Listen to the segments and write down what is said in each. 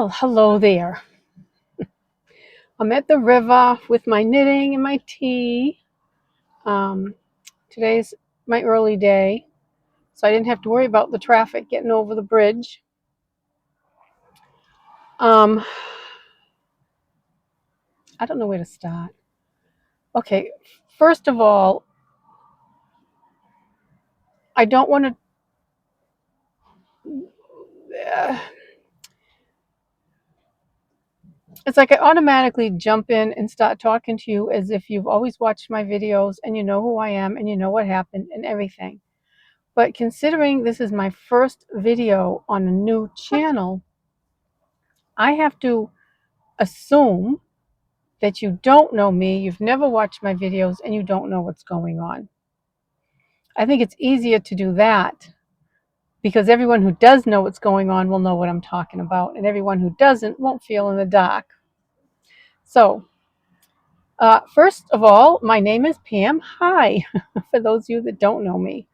Well, hello there. I'm at the river with my knitting and my tea. Um, Today's my early day, so I didn't have to worry about the traffic getting over the bridge. Um, I don't know where to start. Okay, first of all, I don't want to. It's like I automatically jump in and start talking to you as if you've always watched my videos and you know who I am and you know what happened and everything. But considering this is my first video on a new channel, I have to assume that you don't know me, you've never watched my videos, and you don't know what's going on. I think it's easier to do that because everyone who does know what's going on will know what I'm talking about, and everyone who doesn't won't feel in the dark. So, first of all, my name is Pam. Hi, for those of you that don't know me.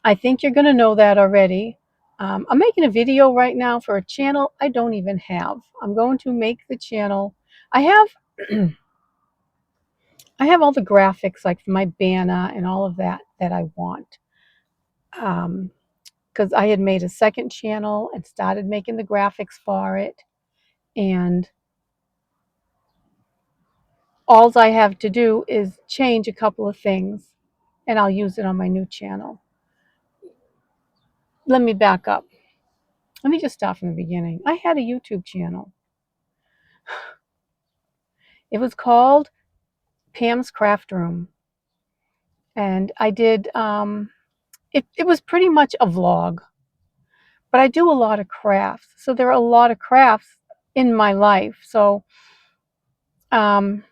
I think you're going to know that already. I'm making a video right now for a channel I don't even have. I'm going to make the channel. I have I have all the graphics like my banner and all of that I want. Because I had made a second channel and started making the graphics for it. And all I have to do is change a couple of things and I'll use it on my new channel. Let me back up. Let me just start from the beginning. I had a YouTube channel. It was called Pam's Craft Room. And I did, it was pretty much a vlog. But I do a lot of crafts. So there are a lot of crafts in my life. So um,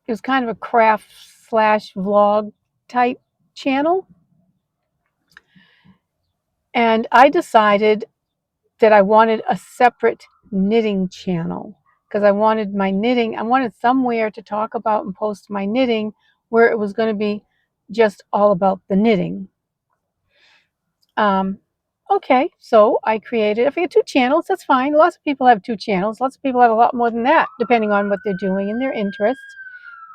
it was kind of a craft slash vlog type channel. And I decided that I wanted a separate knitting channel because I wanted my knitting, I wanted somewhere to talk about and post my knitting where it was going to be just all about the knitting. Um, okay, so I created, if I get two channels, that's fine. Lots of people have two channels. Lots of people have a lot more than that, depending on what they're doing and their interests,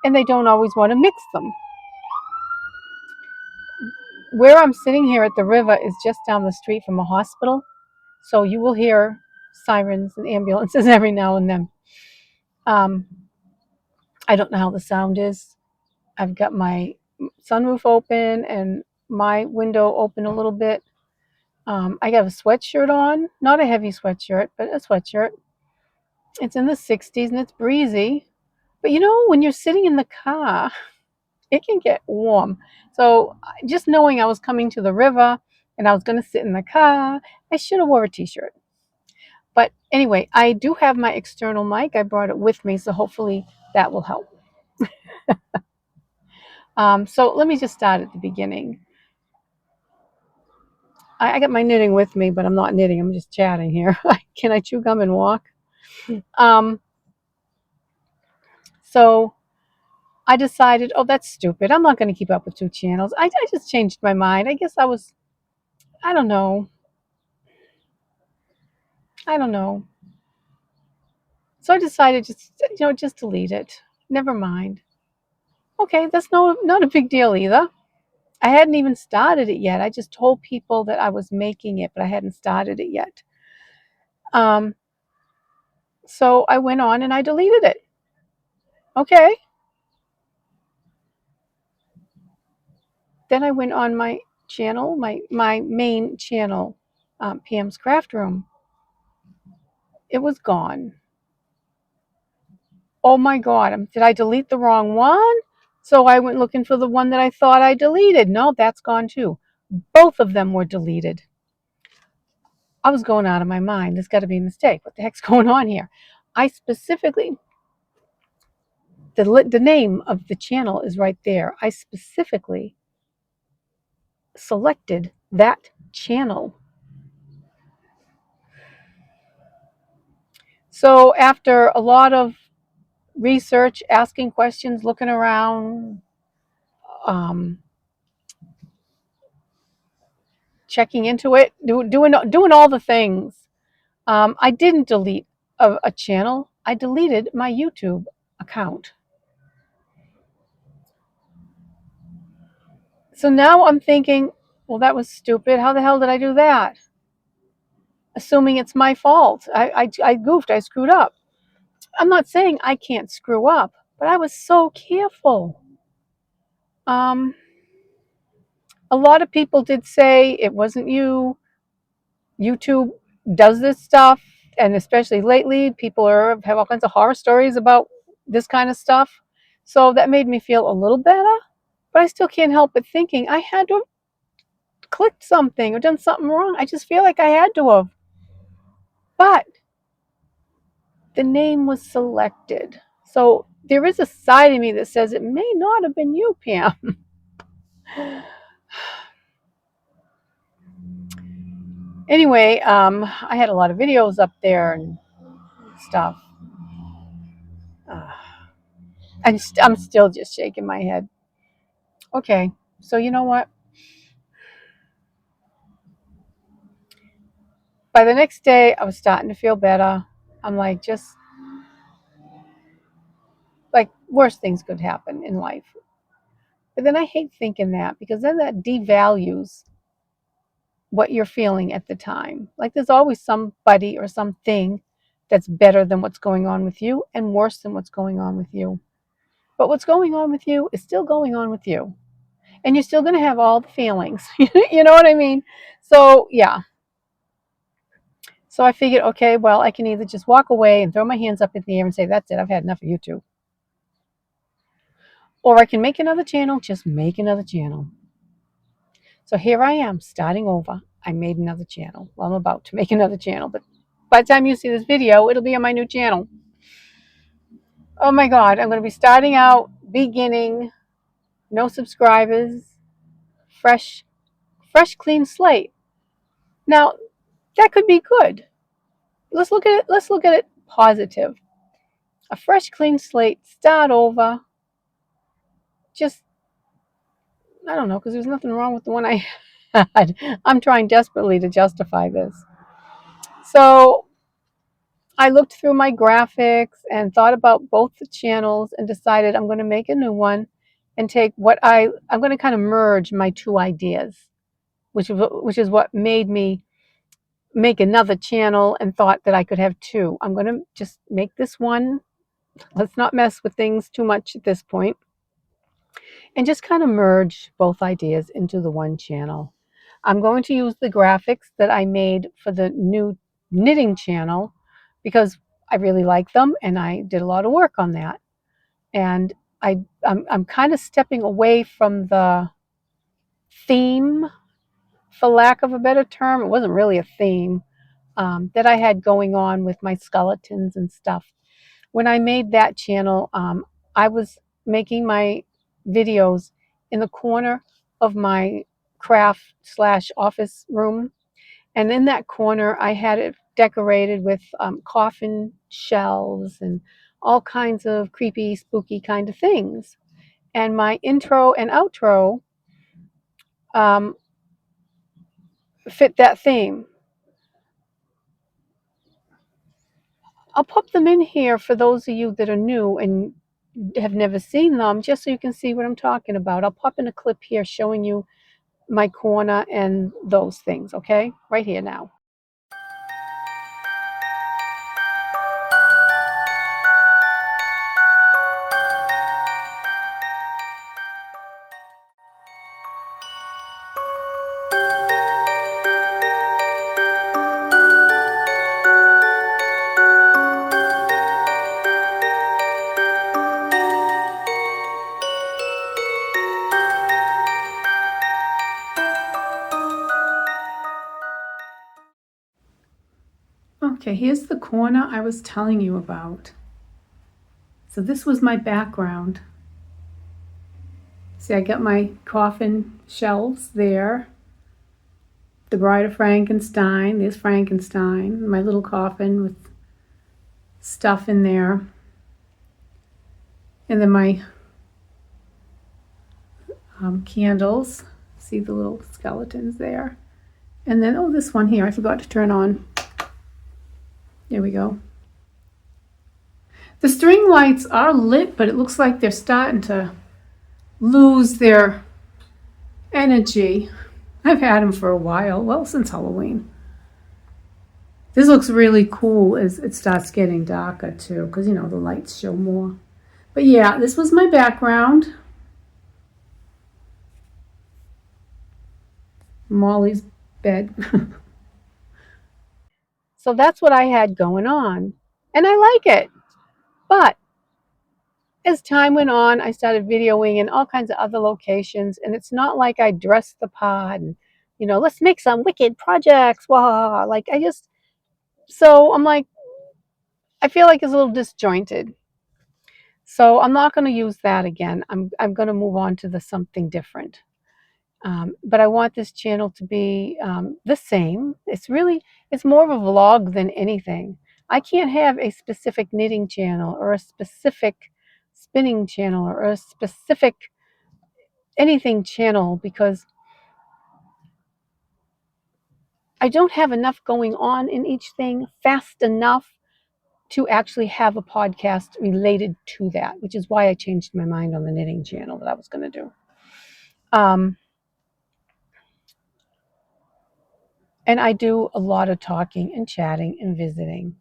and they don't always want to mix them. Where I'm sitting here at the river is just down the street from a hospital, so you will hear sirens and ambulances every now and then. Um, I don't know how the sound is. I've got my sunroof open and my window open a little bit. I got a sweatshirt on, not a heavy sweatshirt, but a sweatshirt. It's in the 60s and it's breezy. But you know, when you're sitting in the car, it can get warm. So just knowing I was coming to the river and I was going to sit in the car, I should have wore a t-shirt. But anyway, I do have my external mic. I brought it with me, so hopefully that will help. So let me just start at the beginning. I got my knitting with me, but I'm not knitting. I'm just chatting here. Can I chew gum and walk? Um, so I decided, oh, that's stupid. I'm not going to keep up with two channels. I just changed my mind. I guess I don't know. I don't know. So I decided just delete it. Never mind. Okay, that's not a big deal either. I hadn't even started it yet. I just told people that I was making it, but I hadn't started it yet. Um, so I went on and I deleted it. Okay. Then I went on my channel, my main channel, Pam's Craft Room. It was gone. Oh my God, did I delete the wrong one? So I went looking for the one that I thought I deleted. No, that's gone too. Both of them were deleted. I was going out of my mind. There's got to be a mistake. What the heck's going on here? I specifically, the name of the channel is right there. I specifically selected that channel. So after a lot of research, asking questions, looking around, um, checking into it, doing all the things. I didn't delete a channel. I deleted my YouTube account. So now I'm thinking, well, that was stupid. How the hell did I do that? Assuming it's my fault. I goofed. I screwed up. I'm not saying I can't screw up, but I was so careful. Um, a lot of people did say it wasn't you. YouTube does this stuff, and especially lately, people have all kinds of horror stories about this kind of stuff. So that made me feel a little better, but I still can't help but thinking I had to have clicked something or done something wrong. I just feel like I had to have. But the name was selected. So there is a side of me that says it may not have been you, Pam. Anyway, I had a lot of videos up there and stuff. Uh, I'm still just shaking my head. Okay, so you know what? By the next day, I was starting to feel better. I'm like, just like worse things could happen in life. But then I hate thinking that because then that devalues what you're feeling at the time. Like there's always somebody or something that's better than what's going on with you and worse than what's going on with you. But what's going on with you is still going on with you. And you're still going to have all the feelings. You know what I mean? So, yeah. So I figured, okay, well, I can either just walk away and throw my hands up in the air and say, that's it, I've had enough of you two. Or I can make another channel, just make another channel. So here I am, starting over. I made another channel. Well, I'm about to make another channel, but by the time you see this video, it'll be on my new channel. Oh my God, I'm going to be starting out, beginning, no subscribers, fresh, clean slate. Now, that could be good. Let's look at it. Let's look at it positive. A fresh, clean slate, start over. Just, I don't know, because there's nothing wrong with the one I had. I'm trying desperately to justify this. So I looked through my graphics and thought about both the channels and decided I'm going to make a new one and take I'm going to kind of merge my two ideas, which is what made me make another channel and thought that I could have two. I'm going to just make this one. Let's not mess with things too much at this point, and just kind of merge both ideas into the one channel. I'm going to use the graphics that I made for the new knitting channel because I really like them and I did a lot of work on that. And I'm kind of stepping away from the theme, for lack of a better term. It wasn't really a theme that I had going on with my skeletons and stuff. When I made that channel, I was making my videos in the corner of my craft slash office room. And in that corner, I had it decorated with coffin shelves and all kinds of creepy, spooky kind of things. And my intro and outro um, fit that theme. I'll pop them in here for those of you that are new and have never seen them, just so you can see what I'm talking about. I'll pop in a clip here showing you my corner and those things, okay? Right here now. Okay, here's the corner I was telling you about. So this was my background. See, I got my coffin shelves there. The Bride of Frankenstein, there's Frankenstein, my little coffin with stuff in there. And then my candles. See the little skeletons there. And then, oh, this one here, I forgot to turn on. There we go. The string lights are lit, but it looks like they're starting to lose their energy. I've had them for a while, well, since Halloween. This looks really cool as it starts getting darker too, because you know the lights show more. But yeah, this was my background. Molly's bed. So that's what I had going on. And I like it. But as time went on, I started videoing in all kinds of other locations. And it's not like I dressed the pod and, you know, let's make some wicked projects. Wow. Like I just, so I'm like, I feel like it's a little disjointed. So I'm not going to use that again. I'm going to move on to the something different. But I want this channel to be the same. It's more of a vlog than anything. I can't have a specific knitting channel or a specific spinning channel or a specific anything channel because I don't have enough going on in each thing fast enough to actually have a podcast related to that, which is why I changed my mind on the knitting channel that I was going to do. And I do a lot of talking and chatting and visiting.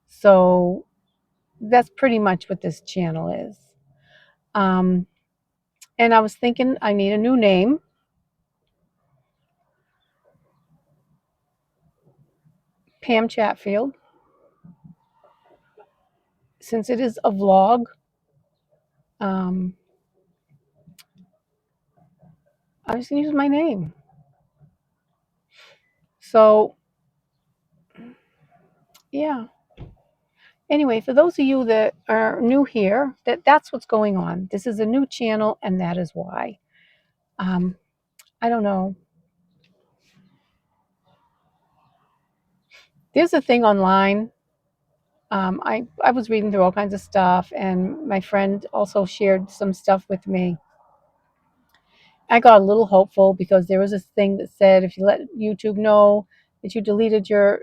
So that's pretty much what this channel is. Um, and I was thinking I need a new name. Pam Chatfield. Since it is a vlog, um, I'm just going to use my name. So, yeah. Anyway, for those of you that are new here, that's what's going on. This is a new channel, and that is why. I don't know. There's a thing online. I was reading through all kinds of stuff, and my friend also shared some stuff with me. I got a little hopeful because there was this thing that said if you let YouTube know that you deleted your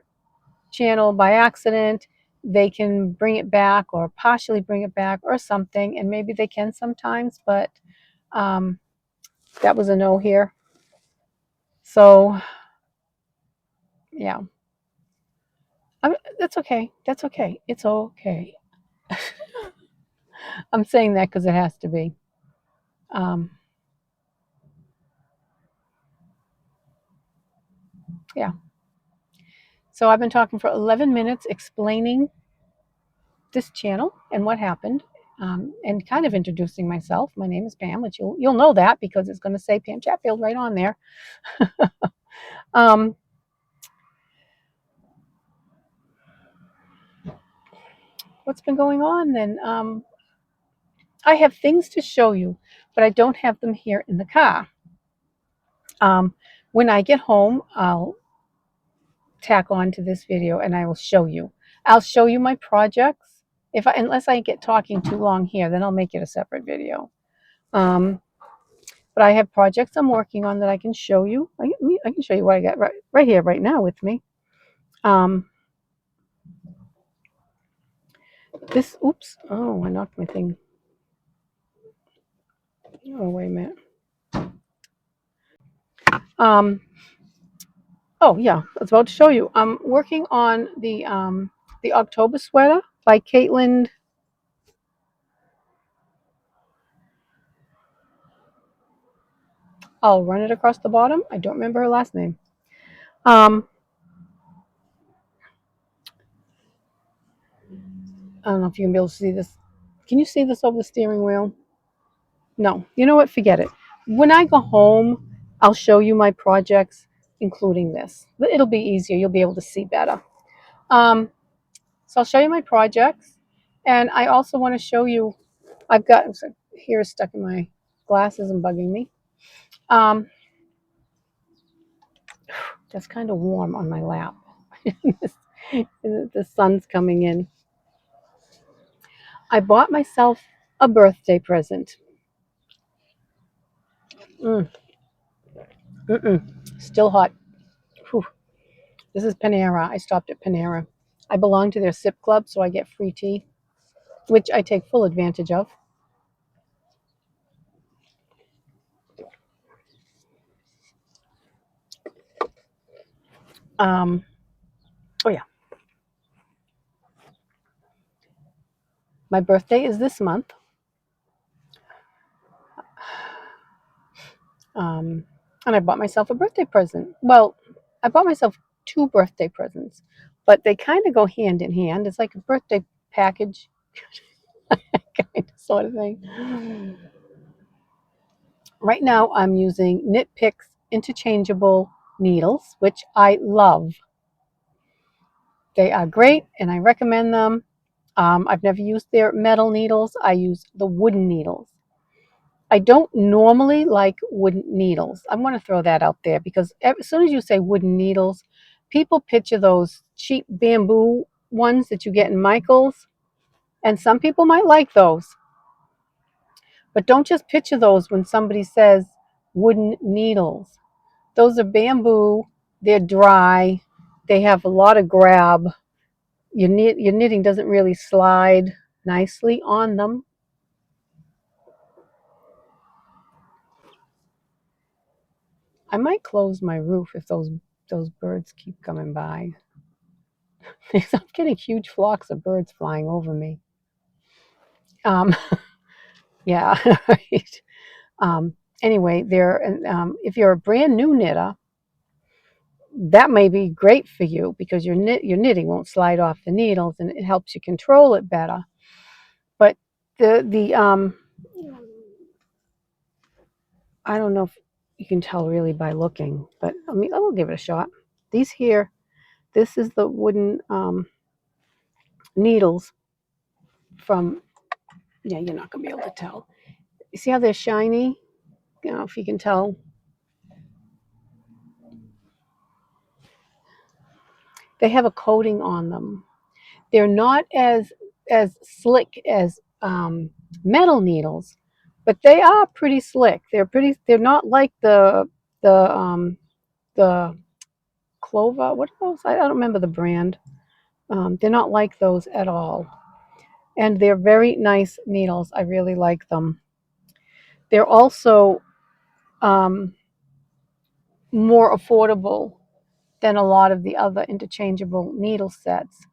channel by accident, they can bring it back or partially bring it back or something. And maybe they can sometimes, but um, that was a no here. So, yeah, that's okay. That's okay. It's okay. I'm saying that because it has to be. Um, yeah. So I've been talking for 11 minutes explaining this channel and what happened, and kind of introducing myself. My name is Pam, which you'll know that because it's going to say Pam Chatfield right on there. um, what's been going on then? I have things to show you, but I don't have them here in the car. When I get home, I'll tack on to this video and I will show you. I'll show you my projects. Unless I get talking too long here, then I'll make it a separate video. But I have projects I'm working on that I can show you. I can show you what I got right here, right now with me. Oops, oh, I knocked my thing. Oh, wait a minute. Oh, yeah, I was about to show you. I'm working on the October sweater by Caitlin. I'll run it across the bottom. I don't remember her last name. I don't know if you can be able to see this. Can you see this over the steering wheel? No. You know what? Forget it. When I go home, I'll show you my projects, including this. But it'll be easier. You'll be able to see better. Um, so I'll show you my projects. And I also want to show you, I've got, hair is stuck in my glasses and bugging me. That's kind of warm on my lap. The sun's coming in. I bought myself a birthday present. Mm. Still hot. Whew. This is Panera. I stopped at Panera. I belong to their sip club, so I get free tea, which I take full advantage of. Um, oh yeah, my birthday is this month. Um, and I bought myself a birthday present. Well, I bought myself two birthday presents, but they kind of go hand in hand. It's like a birthday package kind of sort of thing. Right now, I'm using Knit Picks interchangeable needles, which I love. They are great, and I recommend them. I've never used their metal needles. I use the wooden needles. I don't normally like wooden needles. I want to throw that out there because as soon as you say wooden needles, people picture those cheap bamboo ones that you get in Michael's, and some people might like those. But don't just picture those when somebody says wooden needles. Those are bamboo, they're dry, they have a lot of grab. Your knitting doesn't really slide nicely on them. I might close my roof if those birds keep coming by. I'm getting huge flocks of birds flying over me. Um, yeah, right. Anyway, if you're a brand new knitter, that may be great for you because your knitting won't slide off the needles and it helps you control it better. But the I don't know if you can tell really by looking, but I mean, I will give it a shot. These here, this is the wooden needles from. Yeah, you're not gonna be able to tell. You see how they're shiny? You know, if you can tell, they have a coating on them. They're not as slick as metal needles, but they are pretty slick. They're pretty. They're not like the the Clova. What are those? I don't remember the brand. They're not like those at all, and they're very nice needles. I really like them. They're also um, more affordable than a lot of the other interchangeable needle sets.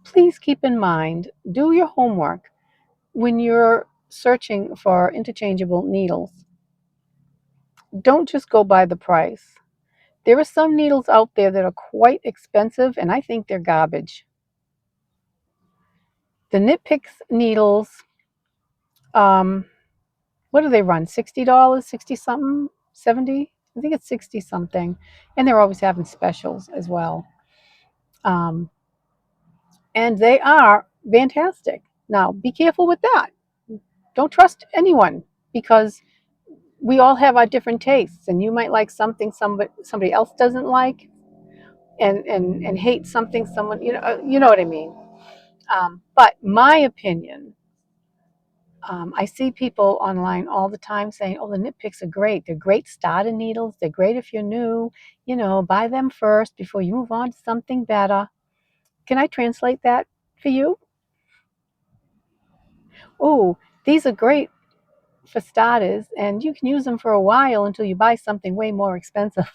Please keep in mind, do your homework when you're searching for interchangeable needles. Don't just go by the price. There are some needles out there that are quite expensive, and I think they're garbage. The Knit Picks needles, um, what do they run? $60, 60 something, 70? I think it's 60 something. And they're always having specials as well. Um, and they are fantastic. Now, be careful with that. Don't trust anyone because we all have our different tastes, and you might like something somebody else doesn't like, and hate something someone you know what I mean. But my opinion, I see people online all the time saying, "Oh, the Knit Picks are great. They're great starter needles. They're great if you're new. You know, buy them first before you move on to something better." Can I translate that for you? Oh, these are great for starters, and you can use them for a while until you buy something way more expensive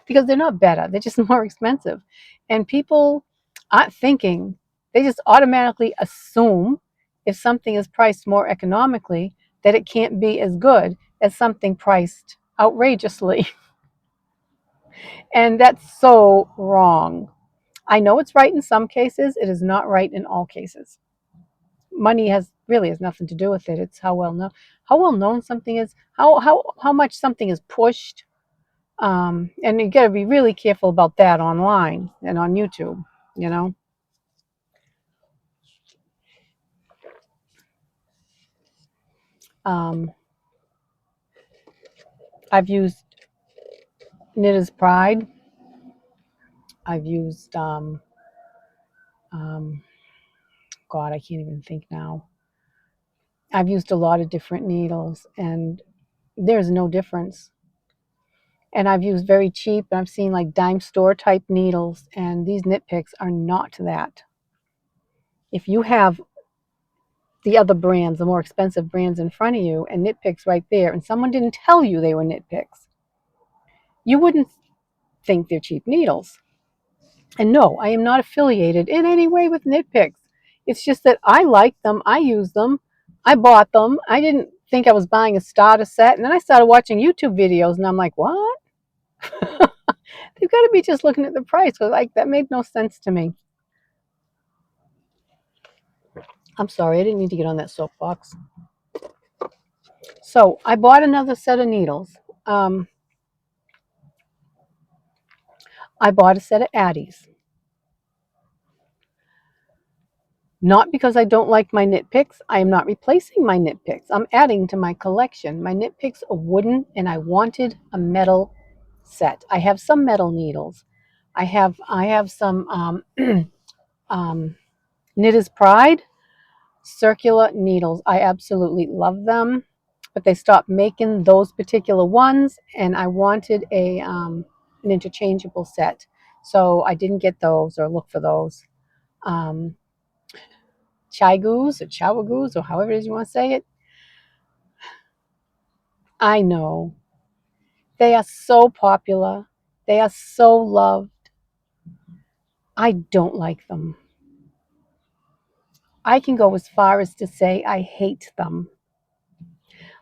because they're not better, they're just more expensive. And people aren't thinking, they just automatically assume if something is priced more economically, that it can't be as good as something priced outrageously. And that's so wrong. I know it's right in some cases, it is not right in all cases. Money has nothing to do with it. It's how well known something is, how much something is pushed. And you got to be really careful about that online and on YouTube. You know, um, I've used Knitter's Pride. I've used um, God, I can't even think now. I've used a lot of different needles, and there's no difference. And I've used very cheap, and I've seen like dime store type needles, and these knit picks are not that. If you have the other brands, the more expensive brands in front of you, and knit picks right there, and someone didn't tell you they were knit picks, you wouldn't think they're cheap needles. And no, I am not affiliated in any way with knit picks. It's just that I like them, I use them, I bought them. I didn't think I was buying a starter set, and then I started watching YouTube videos, and I'm like, what? They've got to be just looking at the price, because like that made no sense to me. I'm sorry, I didn't need to get on that soapbox. So I bought another set of needles. Um, I bought a set of Addies. Not because I don't like my knit picks. I am not replacing my knit picks. I'm adding to my collection. My knit picks are wooden, and I wanted a metal set. I have some metal needles. I have some Knitter's Pride circular needles. I absolutely love them, but they stopped making those particular ones, and I wanted an interchangeable set, so I didn't get those or look for those. Um, Chigoos or Chowagoos or however it is you want to say it. I know they are so popular. They are so loved. I don't like them. I can go as far as to say I hate them.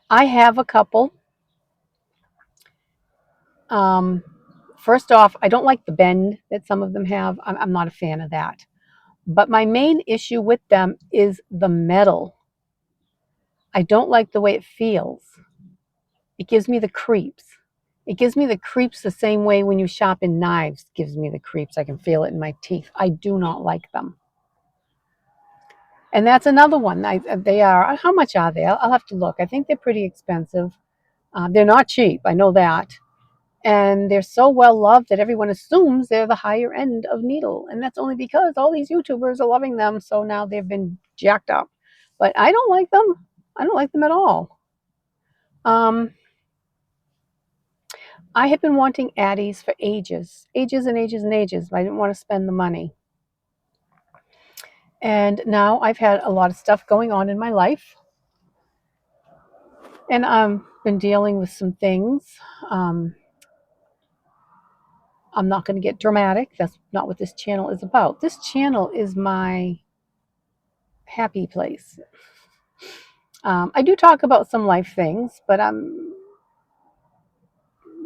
I have a couple. Um, First off, I don't like the bend that some of them have. I'm not a fan of that. But my main issue with them is the metal. I don't like the way it feels. It gives me the creeps. It gives me the creeps the same way when you sharpen knives gives me the creeps. I can feel it in my teeth. I do not like them. And that's another one. They are, how much are they? I'll have to look. I think they're pretty expensive. They're not cheap. I know that. And they're so well loved that everyone assumes they're the higher end of needle. And that's only because all these YouTubers are loving them. So now they've been jacked up. But I don't like them. I don't like them at all. Um, I have been wanting Addies for ages, ages and ages and ages, but I didn't want to spend the money. And now I've had a lot of stuff going on in my life, and I've been dealing with some things. Um, I'm not going to get dramatic. That's not what this channel is about. This channel is my happy place. I do talk about some life things, but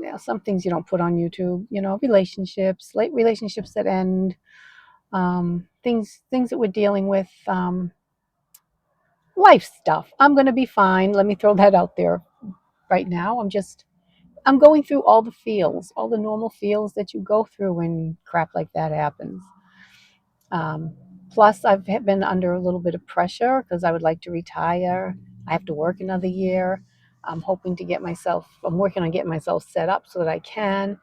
yeah, some things you don't put on YouTube. You know, relationships, late relationships that end, things that we're dealing with. Life stuff. I'm going to be fine. Let me throw that out there right now. I'm going through all the feels, all the normal feels that you go through when crap like that happens. Plus, I've been under a little bit of pressure because I would like to retire. I have to work another year. I'm working on getting myself set up so that I can.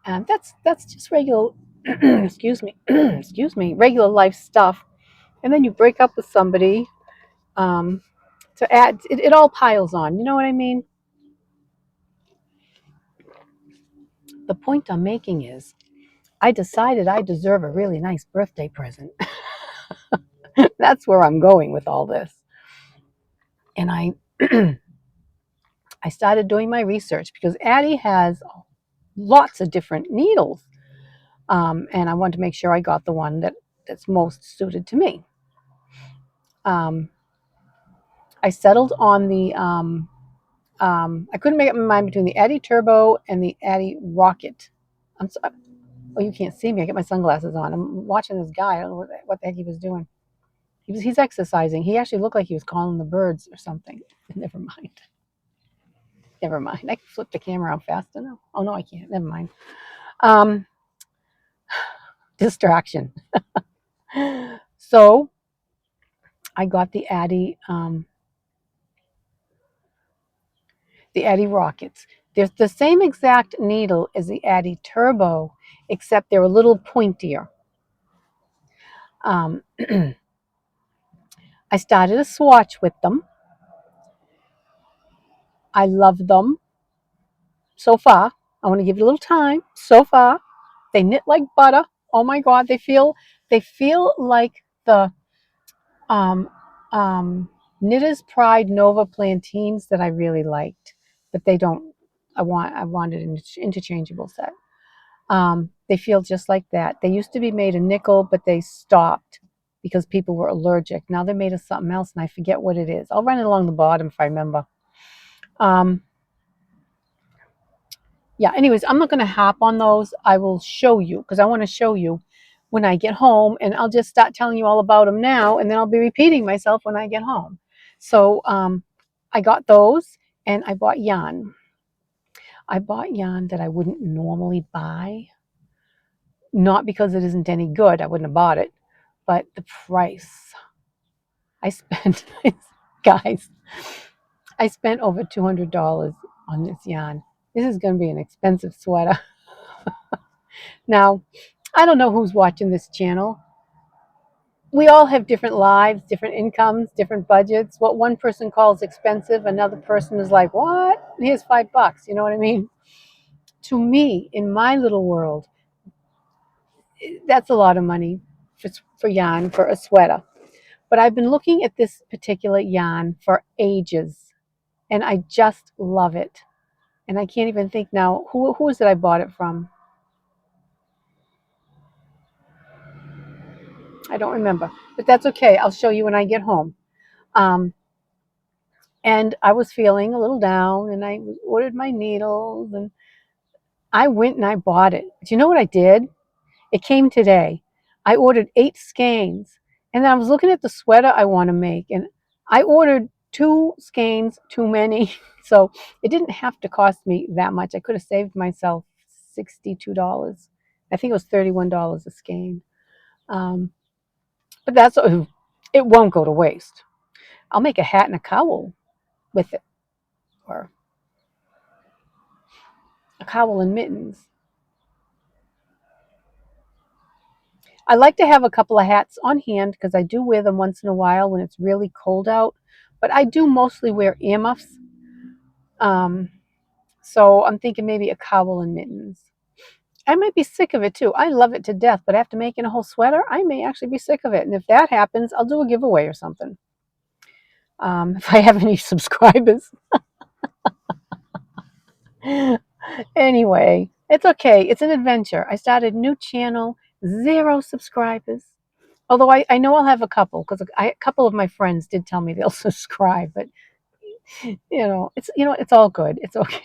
And that's just regular, excuse me, excuse me, regular life stuff. And then you break up with somebody. Um, to add, it all piles on. You know what I mean? The point I'm making is I decided I deserve a really nice birthday present. That's where I'm going with all this. And I started doing my research because Addie has lots of different needles. And I wanted to make sure I got the one that's most suited to me. Um, I settled on I couldn't make up my mind between the Addie Turbo and the Addie Rocket. I'm sorry. Oh, you can't see me. I got my sunglasses on. I'm watching this guy. I don't know what the heck he was doing. He's exercising. He actually looked like he was calling the birds or something. Never mind. Never mind. I can flip the camera out fast enough. Oh no, I can't. Never mind. Um, Distraction. So I got the Addie Rockets. They're the same exact needle as the Addie Turbo, except they're a little pointier. Um, I started a swatch with them. I love them so far. I want to give it a little time. So far, they knit like butter. Oh my God, they feel like the um, Knitter's Pride Nova plantains that I really liked, but they don't. I wanted an interchangeable set. They feel just like that. They used to be made of nickel, but they stopped because people were allergic. Now they're made of something else, and I forget what it is. I'll run it along the bottom if I remember. Um, yeah, anyways, I'm not going to hop on those. I will show you because I want to show you when I get home, and I'll just start telling you all about them now, and then I'll be repeating myself when I get home. So I got those, and I bought yarn. I bought yarn that I wouldn't normally buy, not because it isn't any good. I wouldn't have bought it, but the price. I spent, guys, I spent over $200 on this yarn. This is going to be an expensive sweater. Now, I don't know who's watching this channel. We all have different lives, different incomes, different budgets. What one person calls expensive, another person is like, what? Here's $5. You know what I mean? To me, in my little world, that's a lot of money for yarn for a sweater. But I've been looking at this particular yarn for ages, and I just love it. And I can't even think now, who is it I bought it from? I don't remember, but that's okay. I'll show you when I get home. Um, and I was feeling a little down, and I ordered my needles, and I went and I bought it. But you know what I did? It came today. I ordered 8 skeins, and then I was looking at the sweater I want to make, and I ordered 2 skeins too many. So it didn't have to cost me that much. I could have saved myself $62. I think it was $31 a skein. Um, but it won't go to waste. I'll make a hat and a cowl with it, or a cowl and mittens. I like to have a couple of hats on hand because I do wear them once in a while when it's really cold out. But I do mostly wear earmuffs. Um, so I'm thinking maybe a cowl and mittens. I might be sick of it too. I love it to death, but after making a whole sweater, I may actually be sick of it. And if that happens, I'll do a giveaway or something. If I have any subscribers. Anyway, it's okay. It's an adventure. I started a new channel, 0 subscribers. Although I know I'll have a couple because a couple of my friends did tell me they'll subscribe, but it's all good. It's okay.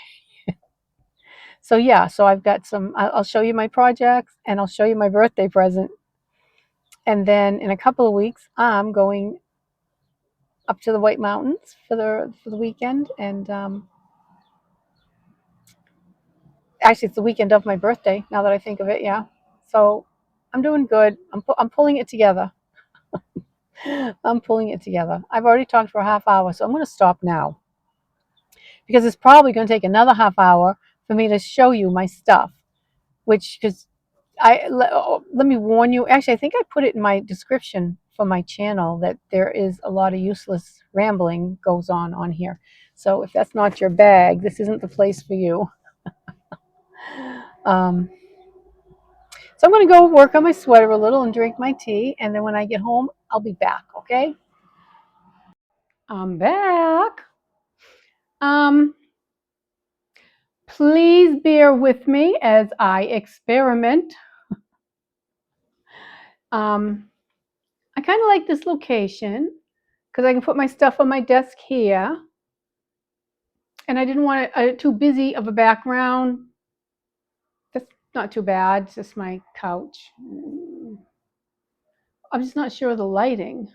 So yeah, so I've got some. I'll show you my projects and I'll show you my birthday present, and then in a couple of weeks I'm going up to the White Mountains for the weekend, and actually it's the weekend of my birthday. Now that I think of it, yeah. So I'm doing good. I'm pulling it together. I'm pulling it together. I've already talked for a half hour, so I'm going to stop now because it's probably going to take another half hour for me to show you my stuff. Which, because let me warn you. Actually, I think I put it in my description for my channel that there is a lot of useless rambling goes on here. So if that's not your bag, this isn't the place for you. Um, so I'm going to go work on my sweater a little and drink my tea, and then when I get home, I'll be back. Okay? I'm back. Um, please bear with me as I experiment. I kind of like this location because I can put my stuff on my desk here, and I didn't want it too busy of a background. That's not too bad. It's just my couch. I'm just not sure of the lighting.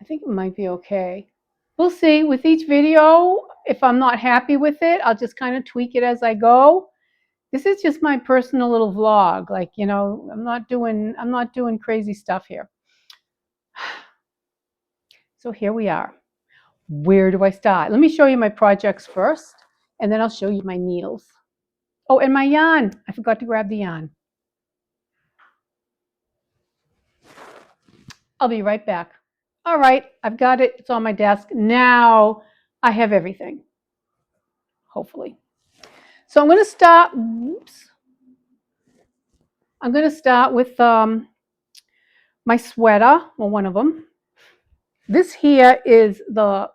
I think it might be okay. We'll see. With each video, if I'm not happy with it, I'll just kind of tweak it as I go. This is just my personal little vlog. Like, I'm not doing crazy stuff here. So here we are. Where do I start? Let me show you my projects first, and then I'll show you my needles. Oh, and my yarn. I forgot to grab the yarn. I'll be right back. All right, I've got it. It's on my desk. Now I have everything, hopefully. So I'm going to start, oops, I'm going to start with my sweater, well, one of them. This here is the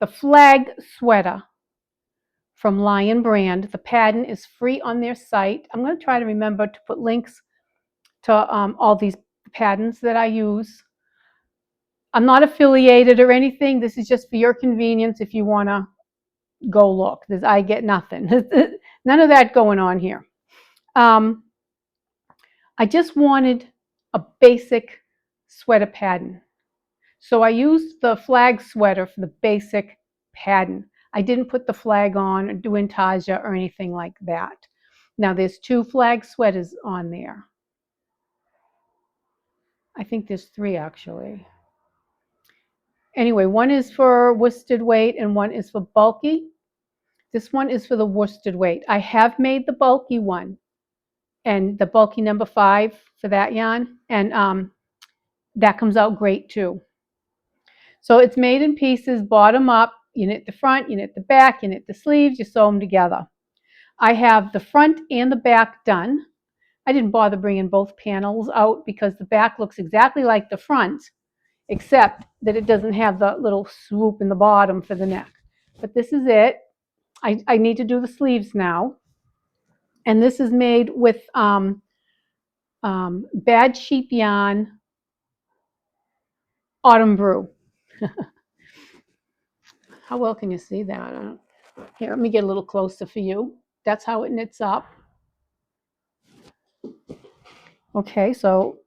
flag sweater from Lion Brand. The pattern is free on their site. I'm going to try to remember to put links to all these patterns that I use. I'm not affiliated or anything. This is just for your convenience if you want to go look. I get nothing. None of that going on here. I just wanted a basic sweater pattern. So I used the flag sweater for the basic pattern. I didn't put the flag on or do intarsia or anything like that. Now there's 2 flag sweaters on there. I think there's 3 actually. Anyway, one is for worsted weight and one is for bulky. This one is for the worsted weight. I have made the bulky one and the bulky number 5 for that yarn, and that comes out great too. So it's made in pieces, bottom up. You knit the front, you knit the back, you knit the sleeves, you sew them together. I have the front and the back done. I didn't bother bringing both panels out because the back looks exactly like the front, except that it doesn't have the little swoop in the bottom for the neck. But this is it. I need to do the sleeves now. And this is made with Bad Sheep Yarn Autumn Brew. How well can you see that? Here, let me get a little closer for you. That's how it knits up. Okay, so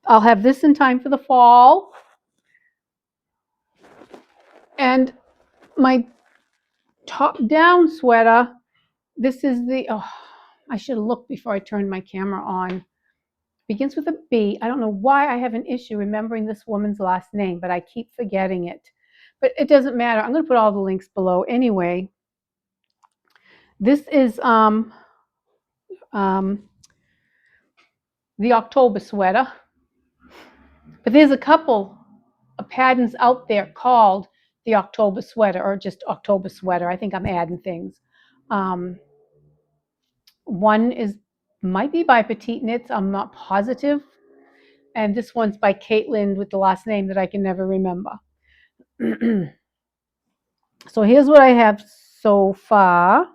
I'll have this in time for the fall. And my top down sweater, this is the, oh, I should have looked before I turned my camera on. Begins with a B. I don't know why I have an issue remembering this woman's last name, but I keep forgetting it. But it doesn't matter. I'm going to put all the links below anyway. This is the October sweater. But there's a couple of patterns out there called the October sweater or just October sweater. I think I'm adding things. One might be by Petite Knits. I'm not positive. And this one's by Caitlin with the last name that I can never remember. So here's what I have so far.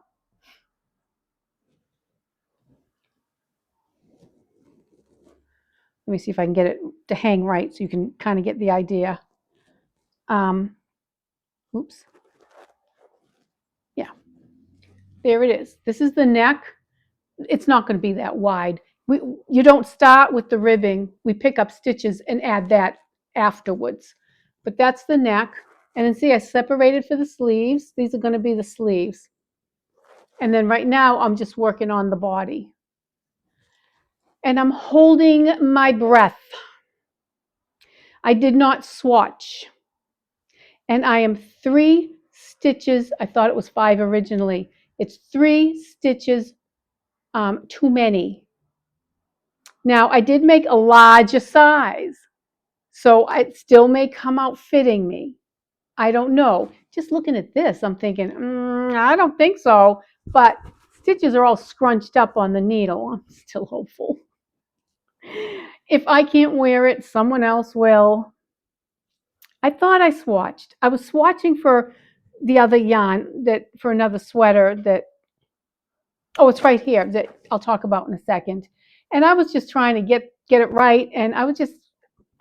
Let me see if I can get it to hang right so you can kind of get the idea. Oops. Yeah, there it is. This is the neck. It's not going to be that wide. You don't start with the ribbing. We pick up stitches and add that afterwards. But that's the neck. And then see, I separated for the sleeves. These are going to be the sleeves. And then right now, I'm just working on the body. And I'm holding my breath. I did not swatch. And I am 3 stitches. I thought it was 5 originally. It's 3 stitches too many. Now, I did make a larger size, so it still may come out fitting me. I don't know. Just looking at this, I'm thinking, I don't think so. But stitches are all scrunched up on the needle. I'm still hopeful. If I can't wear it, someone else will. I thought I swatched. I was swatching for the other yarn for another sweater that, oh, it's right here, that I'll talk about in a second. And I was just trying to get it right. And I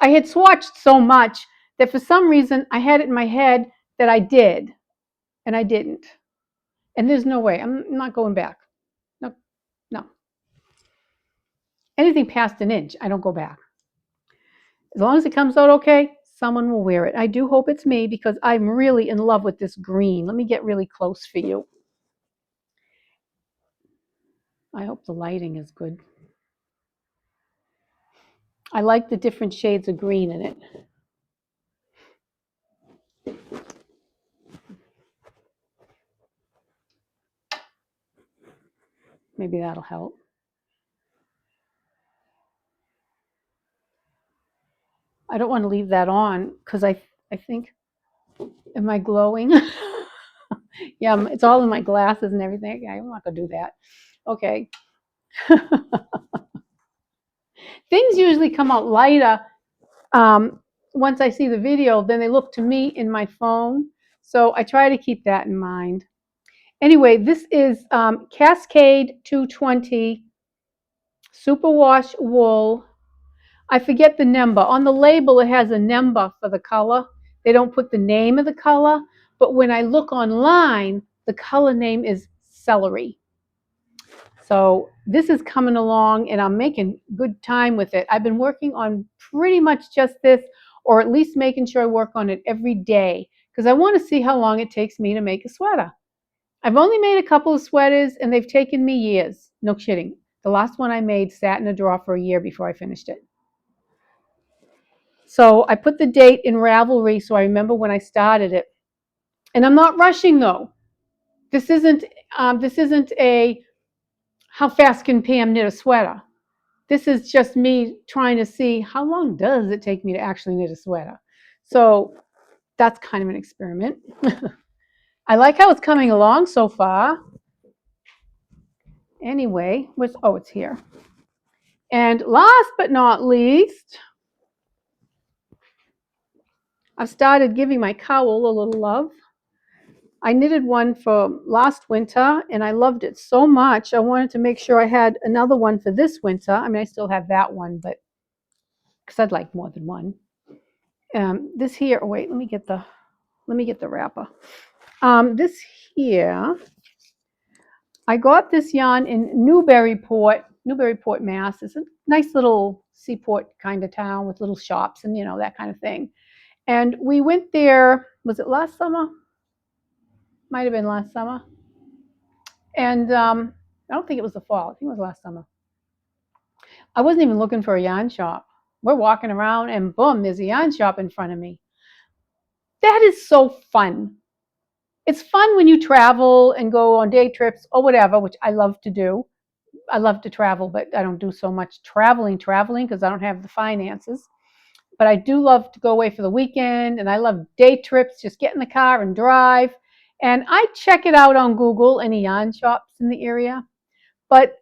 had swatched so much that for some reason I had it in my head that I did, and I didn't. And there's no way. I'm not going back. No, no. Anything past an inch, I don't go back. As long as it comes out okay, someone will wear it. I do hope it's me because I'm really in love with this green. Let me get really close for you. I hope the lighting is good. I like the different shades of green in it. Maybe that'll help. I don't want to leave that on because I think, am I glowing? Yeah, it's all in my glasses and everything. I'm not gonna do that. Okay. Things usually come out lighter um, once I see the video than they look to me in my phone. So I try to keep that in mind. Anyway, this is Cascade 220 Superwash Wool. I forget the number. On the label, it has a number for the color. They don't put the name of the color, but when I look online, the color name is celery. So this is coming along and I'm making good time with it. I've been working on pretty much just this, or at least making sure I work on it every day because I want to see how long it takes me to make a sweater. I've only made a couple of sweaters and they've taken me years. No kidding. The last one I made sat in a drawer for a year before I finished it. So I put the date in Ravelry so I remember when I started it. And I'm not rushing though. This isn't a how fast can Pam knit a sweater. This is just me trying to see how long does it take me to actually knit a sweater. So that's kind of an experiment. I like how it's coming along so far. Anyway, it's here. And last but not least, I've started giving my cowl a little love. I knitted one for last winter and I loved it so much. I wanted to make sure I had another one for this winter. I mean, I still have that one, but because I'd like more than one. This here, oh wait, let me get the wrapper. This here, I got this yarn in Newburyport, Mass. It's a nice little seaport kind of town with little shops and that kind of thing. And we went there, was it last summer? Might have been last summer. And I don't think it was the fall. I think it was last summer. I wasn't even looking for a yarn shop. We're walking around and boom, there's a yarn shop in front of me. That is so fun. It's fun when you travel and go on day trips or whatever, which I love to do. I love to travel, but I don't do so much traveling because I don't have the finances. But I do love to go away for the weekend, and I love day trips, just get in the car and drive. And I check it out on Google, any yarn shops in the area. But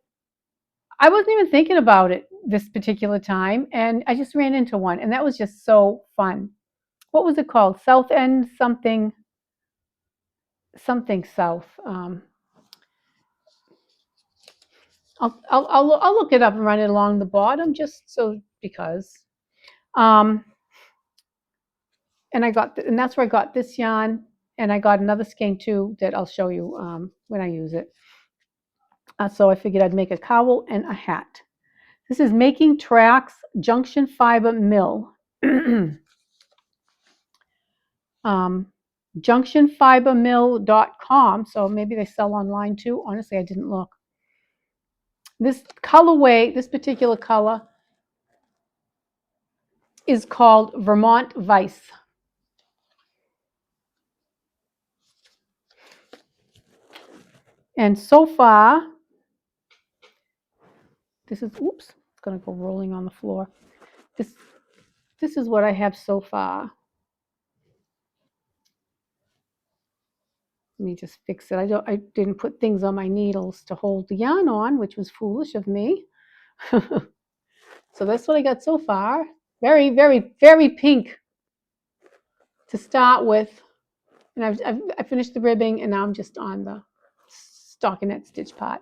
I wasn't even thinking about it this particular time, and I just ran into one, and that was just so fun. What was it called? South End something South. I'll look it up and run it along the bottom just so because. Um, and and that's where I got this yarn, and I got another skein too that I'll show you when I use it. So I figured I'd make a cowl and a hat. This is Making Tracks Junction Fiber Mill. Junctionfibermill.com. So maybe they sell online too. Honestly, I didn't look. This colorway, this particular color, is called Vermont Vice. And so far, this is, oops, it's going to go rolling on the floor. This is what I have so far. Let me just fix it. I didn't put things on my needles to hold the yarn on, which was foolish of me. So that's what I got so far. Very, very, very pink to start with. And I finished the ribbing, and now I'm just on the stockinette stitch part.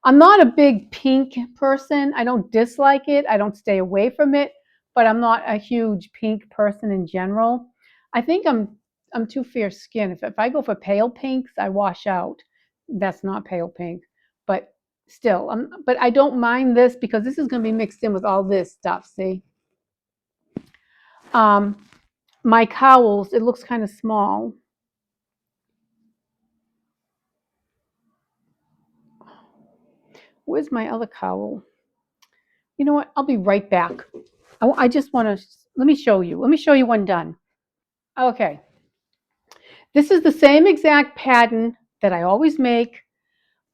I'm not a big pink person. I don't dislike it. I don't stay away from it, but I'm not a huge pink person in general. I think I'm too fair skinned. If I go for pale pinks, I wash out. That's not pale pink, but still, but I don't mind this because this is going to be mixed in with all this stuff. See, my cowls. It looks kind of small. Where's my other cowl? You know what? I'll be right back. I just want to, let me show you. Let me show you when done. Okay. This is the same exact pattern that I always make.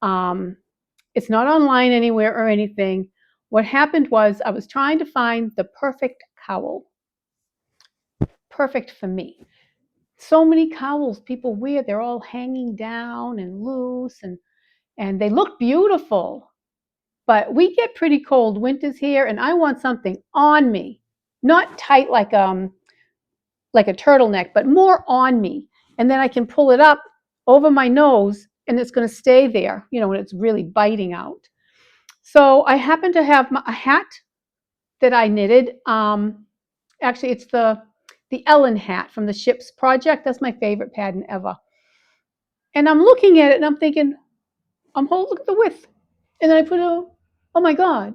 It's not online anywhere or anything. What happened was I was trying to find the perfect cowl. Perfect for me. so many cowls people wear, they're all hanging down and loose, and they look beautiful. But we get pretty cold winters here, and I want something on me, not tight like a turtleneck, but more on me. And then I can pull it up over my nose, and it's going to stay there, when it's really biting out. So I happen to have a hat that I knitted. Actually, it's the Ellen hat from the Ships Project. That's my favorite pattern ever. And I'm looking at it, and I'm thinking, look at the width. And then I put oh my God.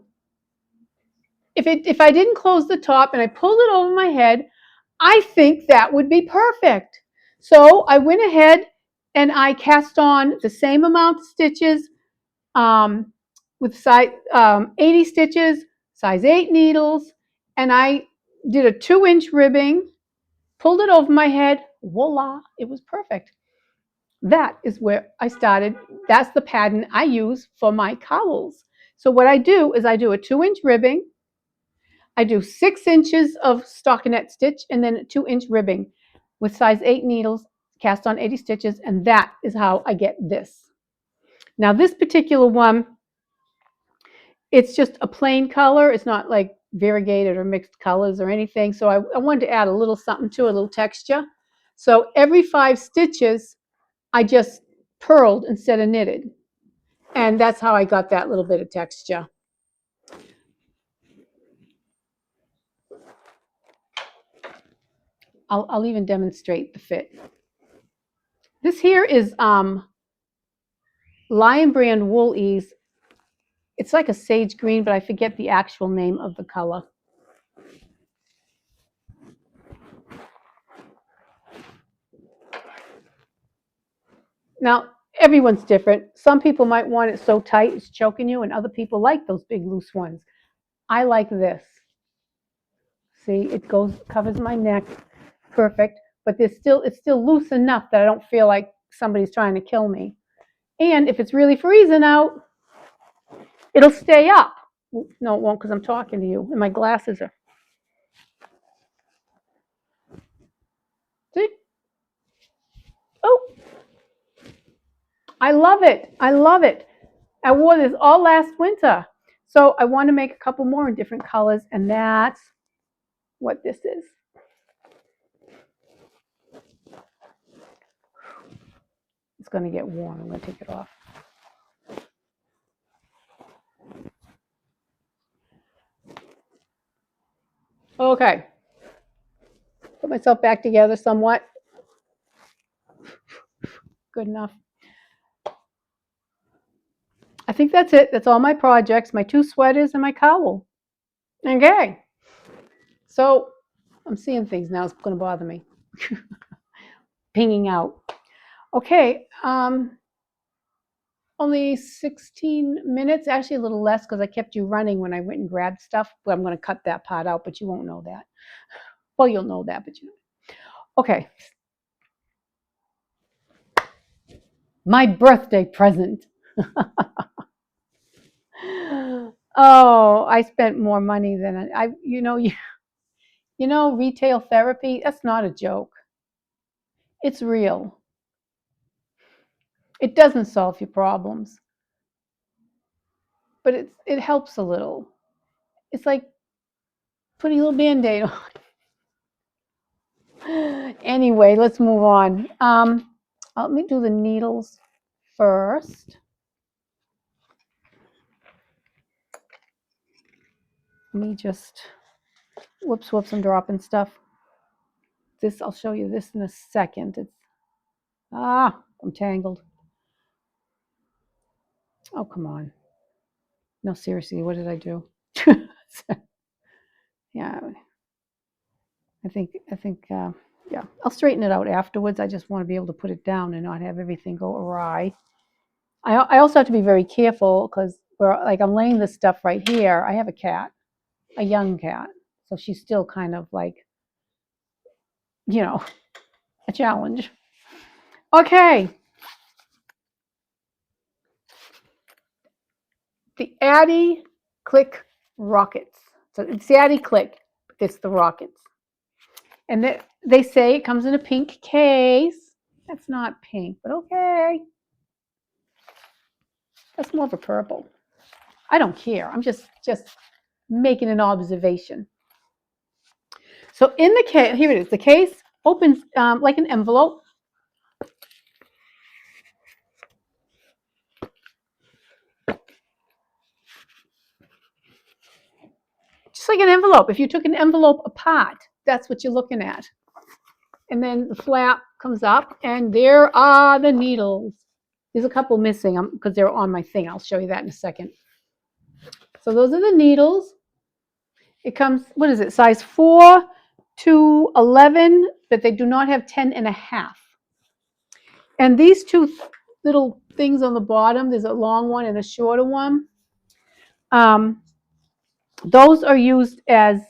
If I didn't close the top and I pulled it over my head, I think that would be perfect. So I went ahead and I cast on the same amount of stitches with size 80 stitches, size 8 needles, and I did a 2-inch ribbing, pulled it over my head, voila, it was perfect. That is where I started. That's the pattern I use for my cowls. So what I do is I do a 2-inch ribbing, I do 6 inches of stockinette stitch, and then a 2-inch ribbing with size 8 needles, cast on 80 stitches, and that is how I get this. Now this particular one, it's just a plain color. It's not like variegated or mixed colors or anything. So I wanted to add a little something to it, a little texture. So every 5 stitches, I just purled instead of knitted. And that's how I got that little bit of texture. I'll even demonstrate the fit. This here is Lion Brand Wool Ease. It's like a sage green, but I forget the actual name of the color. Now, everyone's different. Some people might want it so tight it's choking you, and other people like those big loose ones. I like this. See, it covers my neck, perfect. But it's still loose enough that I don't feel like somebody's trying to kill me. And if it's really freezing out, it'll stay up. No, it won't because I'm talking to you, and my glasses are. See? Oh, I love it. I love it. I wore this all last winter. So I want to make a couple more in different colors, and that's what this is. It's going to get warm. I'm going to take it off. Okay. Put myself back together somewhat. Good enough. I think that's it. That's all my projects, my 2 sweaters and my cowl. Okay. So I'm seeing things now. It's going to bother me. Pinging out. Okay. Only 16 minutes, actually a little less because I kept you running when I went and grabbed stuff, but I'm going to cut that part out, but you won't know that. Well, you'll know that, but you know. Okay. My birthday present. Oh, I spent more money than retail therapy, that's not a joke. It's real. It doesn't solve your problems, but it helps a little. It's like putting a little Band-Aid on. Anyway, let's move on. Let me do the needles first. Let me just, whoops, I'm dropping stuff. This, I'll show you this in a second. I'm tangled. Oh, come on. No, seriously, what did I do? Yeah, I think, yeah, I'll straighten it out afterwards. I just want to be able to put it down and not have everything go awry. I also have to be very careful because like I'm laying this stuff right here. I have a cat, a young cat, so she's still kind of like, a challenge. Okay. The Addi Click Rockets. So it's the Addi Click, but it's the Rockets. And they say it comes in a pink case. That's not pink, but okay. That's more of a purple. I don't care. I'm just making an observation. So in the case, here it is. The case opens like an envelope. Just like an envelope. If you took an envelope apart, that's what you're looking at. And then the flap comes up, and there are the needles. There's a couple missing because they're on my thing. I'll show you that in a second. So those are the needles. It comes, what is it, size 4 to 11, but they do not have 10 and a half. And these two little things on the bottom, there's a long one and a shorter one. Those are used as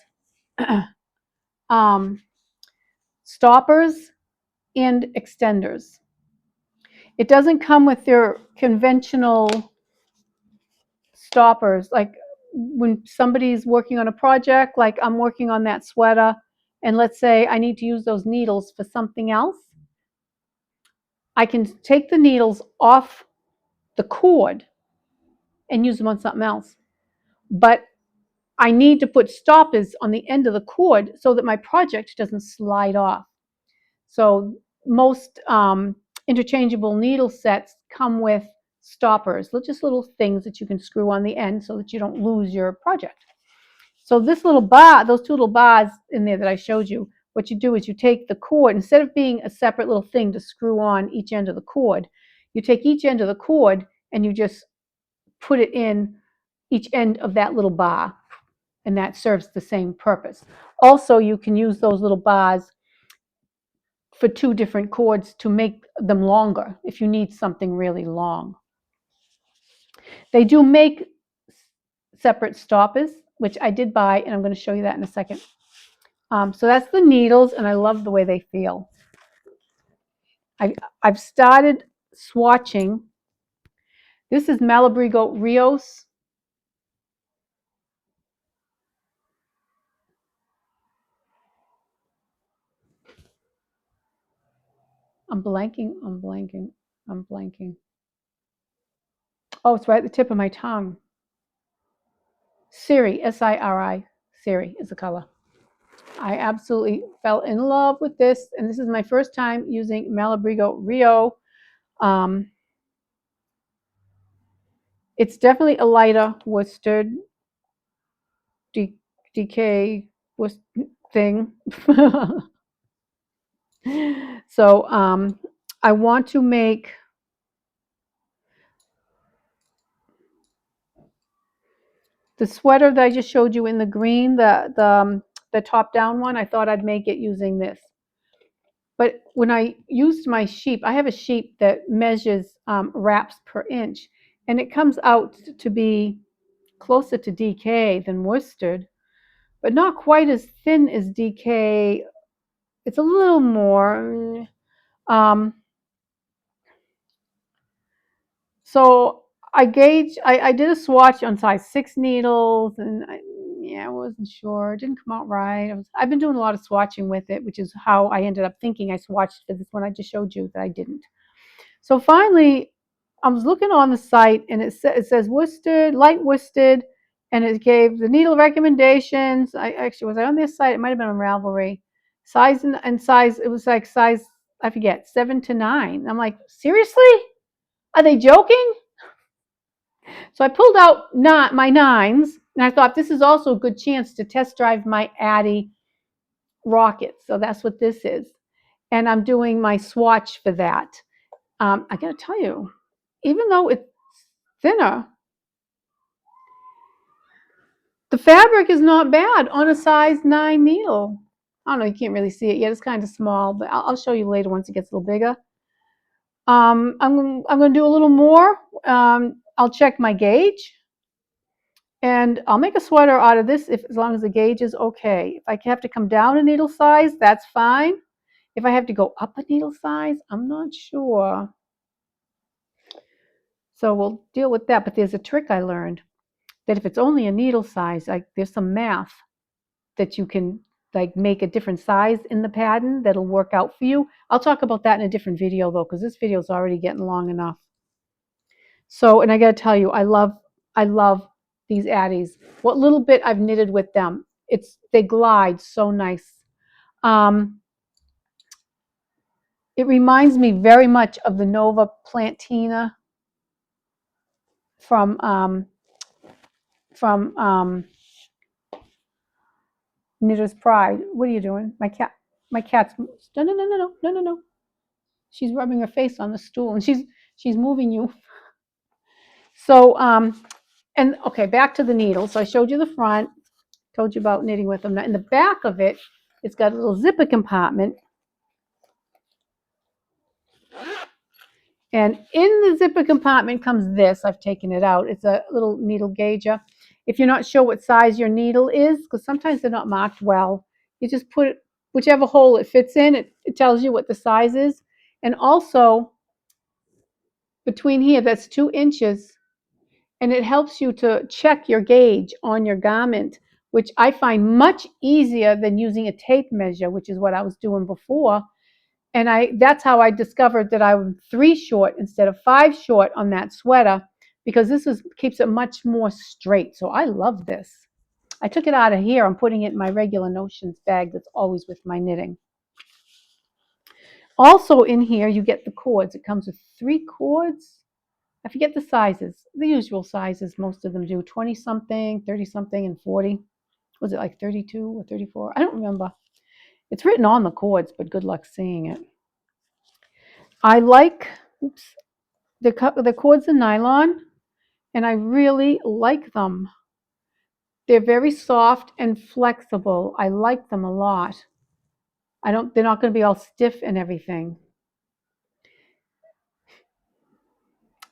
stoppers and extenders. It doesn't come with their conventional stoppers. Like when somebody's working on a project, like I'm working on that sweater, and let's say I need to use those needles for something else, I can take the needles off the cord and use them on something else. But I need to put stoppers on the end of the cord so that my project doesn't slide off. So most interchangeable needle sets come with stoppers, just little things that you can screw on the end so that you don't lose your project. So this little bar, those two little bars in there that I showed you, what you do is you take the cord, instead of being a separate little thing to screw on each end of the cord, you take each end of the cord and you just put it in each end of that little bar, and that serves the same purpose. Also, you can use those little bars for two different cords to make them longer if you need something really long. They do make separate stoppers, which I did buy, and I'm going to show you that in a second. So that's the needles, and I love the way they feel. I've started swatching. This is Malabrigo Rios. I'm blanking. Oh, it's right at the tip of my tongue. Siri, S-I-R-I. Siri is the color. I absolutely fell in love with this, and this is my first time using Malabrigo Rio. It's definitely a lighter worsted DK thing. So I want to make the sweater that I just showed you in the green, the top down one. I thought I'd make it using this. But when I used my sheep, I have a sheep that measures wraps per inch, and it comes out to be closer to DK than worsted, but not quite as thin as DK. It's a little more. So I did a swatch on size 6 needles, and I wasn't sure. It didn't come out right. I've been doing a lot of swatching with it, which is how I ended up thinking I swatched for this one I just showed you that I didn't. So finally, I was looking on the site, and it says worsted, light worsted, and it gave the needle recommendations. Was I on this site? It might have been on Ravelry. Size and size, it was like size, I forget, 7 to 9. I'm like, seriously? Are they joking? So I pulled out my 9s, and I thought this is also a good chance to test drive my Addi Rocket. So that's what this is. And I'm doing my swatch for that. I got to tell you, even though it's thinner, the fabric is not bad on a size 9 needle. I don't know, you can't really see it yet. It's kind of small, but I'll show you later once it gets a little bigger. I'm going to do a little more. I'll check my gauge, and I'll make a sweater out of this as long as the gauge is okay. If I have to come down a needle size, that's fine. If I have to go up a needle size, I'm not sure. So we'll deal with that. But there's a trick I learned, that if it's only a needle size, there's some math that you can like make a different size in the pattern that'll work out for you. I'll talk about that in a different video though, because this video is already getting long enough. So, and I got to tell you, I love these Addies. What little bit I've knitted with them, they glide so nice. It reminds me very much of the Nova Plantina from Knitter's Pride. What are you doing? My cat's no. She's rubbing her face on the stool and she's moving you. So and okay, back to the needle. So I showed you the front, told you about knitting with them. Now in the back of it, it's got a little zipper compartment. And in the zipper compartment comes this. I've taken it out. It's a little needle gauger. If you're not sure what size your needle is, because sometimes they're not marked well, you just put it, whichever hole it fits in, it tells you what the size is. And also, between here, that's 2 inches, and it helps you to check your gauge on your garment, which I find much easier than using a tape measure, which is what I was doing before. And that's how I discovered that I'm 3 short instead of 5 short on that sweater, because keeps it much more straight. So I love this. I took it out of here. I'm putting it in my regular Notions bag that's always with my knitting. Also in here, you get the cords. It comes with 3 cords. I forget the sizes, the usual sizes. Most of them do 20 something, 30 something, and 40. Was it like 32 or 34? I don't remember. It's written on the cords, but good luck seeing it. I like, the cords are nylon, and I really like them. They're very soft and flexible. I like them a lot. They're not going to be all stiff and everything.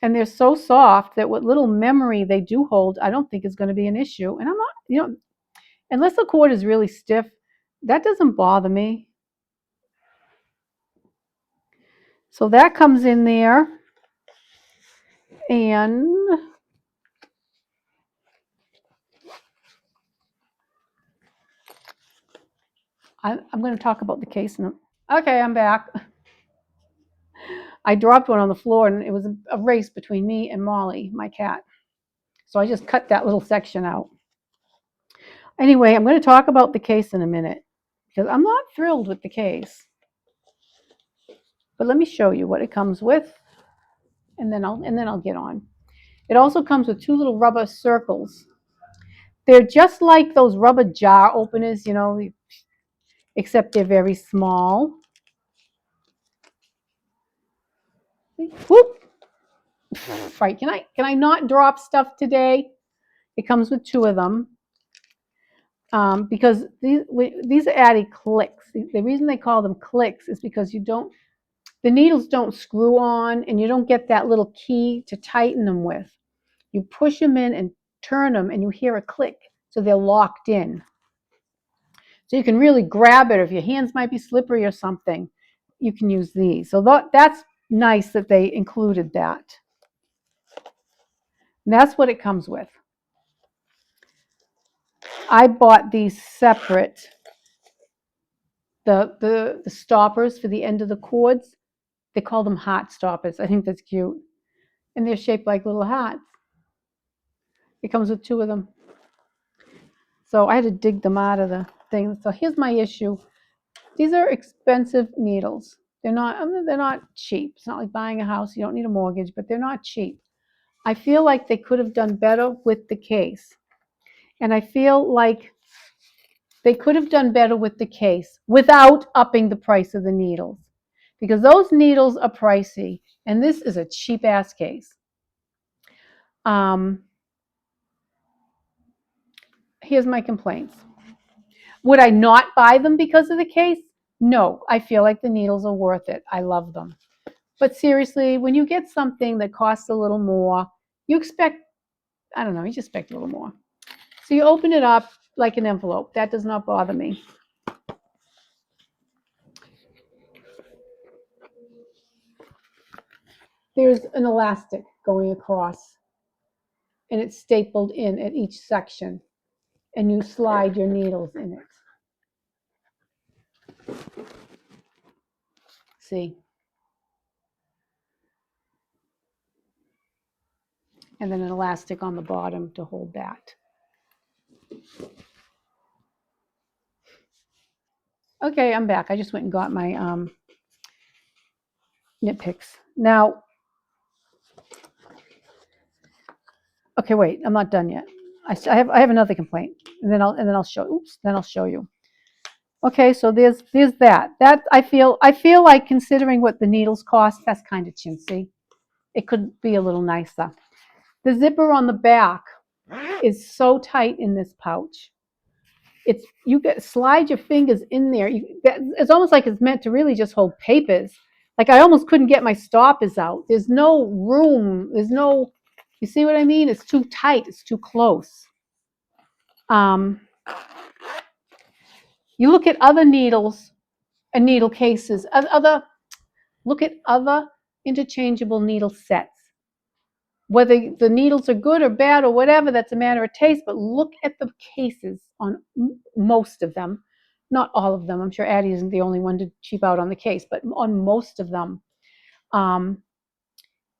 And they're so soft that what little memory they do hold, I don't think is going to be an issue. And I'm not, unless the cord is really stiff, that doesn't bother me. So that comes in there. And I'm going to talk about the case now. Okay, I'm back. I dropped one on the floor, and it was a race between me and Molly, my cat. So I just cut that little section out. Anyway, I'm going to talk about the case in a minute, because I'm not thrilled with the case. But let me show you what it comes with, and then I'll get on. It also comes with 2 little rubber circles. They're just like those rubber jar openers, except they're very small. Whoop! Right, can I not drop stuff today? It comes with 2 of them. Because these are Addi clicks. The reason they call them clicks is because the needles don't screw on, and you don't get that little key to tighten them with. You push them in and turn them, and you hear a click, so they're locked in. So you can really grab it. If your hands might be slippery or something, you can use these. So that's nice that they included that. And that's what it comes with. I bought these separate. The stoppers for the end of the cords, they call them heart stoppers. I think that's cute. And they're shaped like little hearts. It comes with 2 of them. So I had to dig them out of the thing. So here's my issue. These are expensive needles. They're not cheap. It's not like buying a house. You don't need a mortgage, but they're not cheap. I feel like they could have done better with the case. And I feel like they could have done better with the case without upping the price of the needles, because those needles are pricey, and this is a cheap-ass case. Here's my complaints. Would I not buy them because of the case? No, I feel like the needles are worth it. I love them. But seriously, when you get something that costs a little more, you expect, I don't know, you just expect a little more. So you open it up like an envelope. That does not bother me. There's an elastic going across, and it's stapled in at each section, and you slide your needles in it. See? And then an elastic on the bottom to hold that. Okay, I'm back. I just went and got my Knit Picks. Now, okay, wait, I'm not done yet. I have another complaint, and then I'll show. Oops, then I'll show you. Okay, so there's that. That I feel like, considering what the needles cost, that's kind of chintzy. It could be a little nicer. The zipper on the back is so tight in this pouch. Slide your fingers in there. It's almost like it's meant to really just hold papers. Like I almost couldn't get my stoppers out. There's no room. You see what I mean? It's too tight. It's too close. You look at other needles and needle cases. Look at other interchangeable needle sets. Whether the needles are good or bad or whatever, that's a matter of taste, but look at the cases on most of them. Not all of them. I'm sure Addie isn't the only one to cheap out on the case, but on most of them,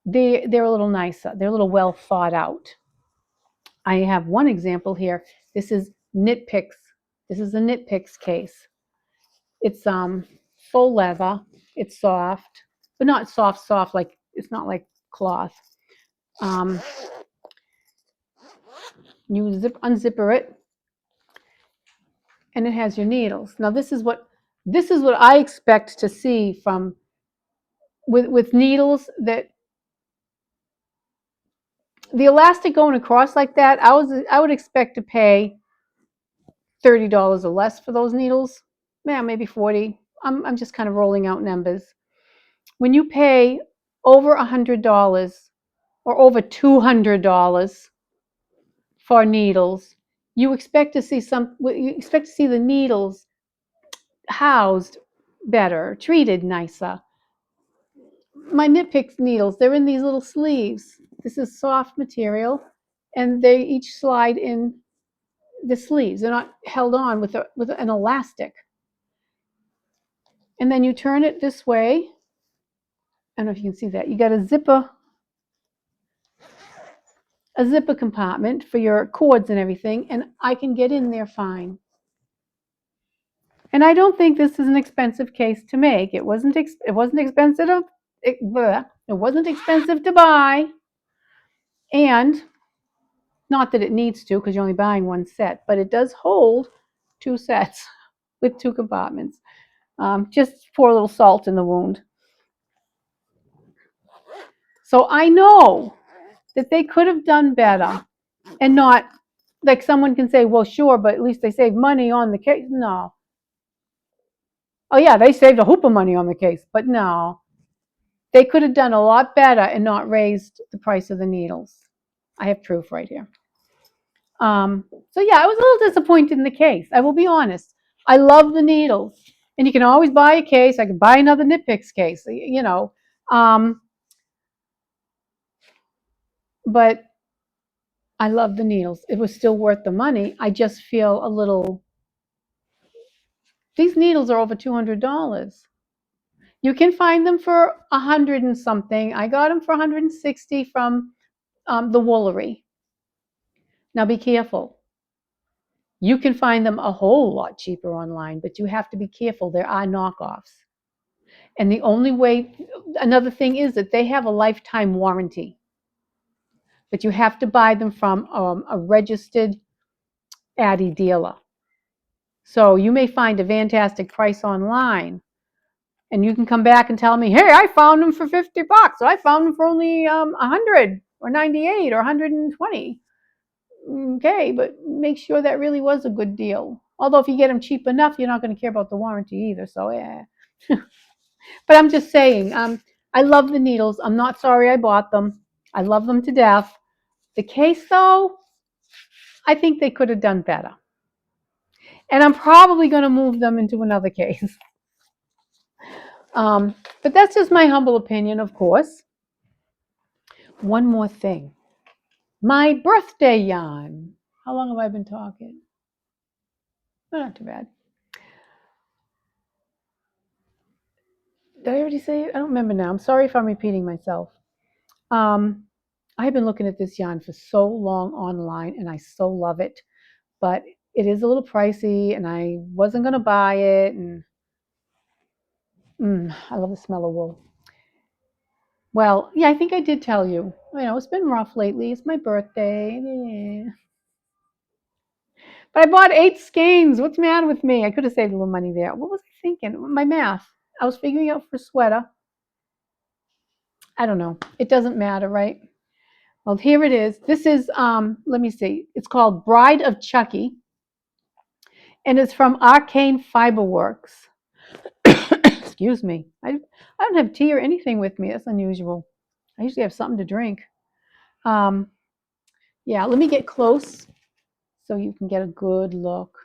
they're a little nicer. They're a little well thought out. I have one example here. This is Knit Picks. This is a Knit Picks case. It's faux leather. It's soft, but not soft like it's not like cloth. You unzipper it, and it has your needles. Now this is what I expect to see from with needles, that the elastic going across like that. I would expect to pay $30 or less for those needles. Yeah, maybe 40. I'm just kind of rolling out numbers. When you pay over $100 or over $200 for needles, you expect to see the needles housed better, treated nicer. My Knit Picks needles, they're in these little sleeves. This is soft material, and they each slide in the sleeves. They're not held on with an elastic. And then you turn it this way. I don't know if you can see that. You got a zipper compartment for your cords and everything, and I can get in there fine. And I don't think this is an expensive case to make. It wasn't expensive. It wasn't expensive to buy, and not that it needs to, because you're only buying one set, but it does hold two sets with two compartments. Just pour a little salt in the wound. So I know that they could have done better, and not like someone can say, well, sure, but at least they saved money on the case. No. Oh yeah, they saved a hoop of money on the case, but no. They could have done a lot better and not raised the price of the needles. I have proof right here. So yeah, I was a little disappointed in the case. I will be honest. I love the needles, and you can always buy a case. I could buy another Knit Picks case, but I love the needles. It was still worth the money. I just feel a little. These needles are over $200. You can find them for $100 and something. I got them for $160 from the Woolery. Now be careful. You can find them a whole lot cheaper online, but you have to be careful. There are knockoffs. And the only way, another thing is that they have a lifetime warranty, but you have to buy them from a registered Addie dealer. So you may find a fantastic price online, and you can come back and tell me, hey, I found them for $50. I found them for only 100 or 98 or 120. Okay, but make sure that really was a good deal. Although if you get them cheap enough, you're not going to care about the warranty either. So yeah. But I'm just saying, I love the needles. I'm not sorry I bought them. I love them to death. The case, though, I think they could have done better. And I'm probably going to move them into another case. But that's just my humble opinion, of course. One more thing. My birthday yarn. How long have I been talking? Oh, not too bad. Did I already say it? I don't remember now. I'm sorry if I'm repeating myself. Um, I've been looking at this yarn for so long online, and I so love it. But it is a little pricey, and I wasn't going to buy it. And I love the smell of wool. Well, yeah, I think I did tell you. It's been rough lately. It's my birthday. But I bought 8 skeins. What's the matter with me? I could have saved a little money there. What was I thinking? My math. I was figuring out for a sweater. I don't know. It doesn't matter, right? Well, here it is. This is, let me see. It's called Bride of Chucky, and it's from Arcane Fiberworks. Excuse me. I don't have tea or anything with me. That's unusual. I usually have something to drink. Um, yeah, let me get close so you can get a good look.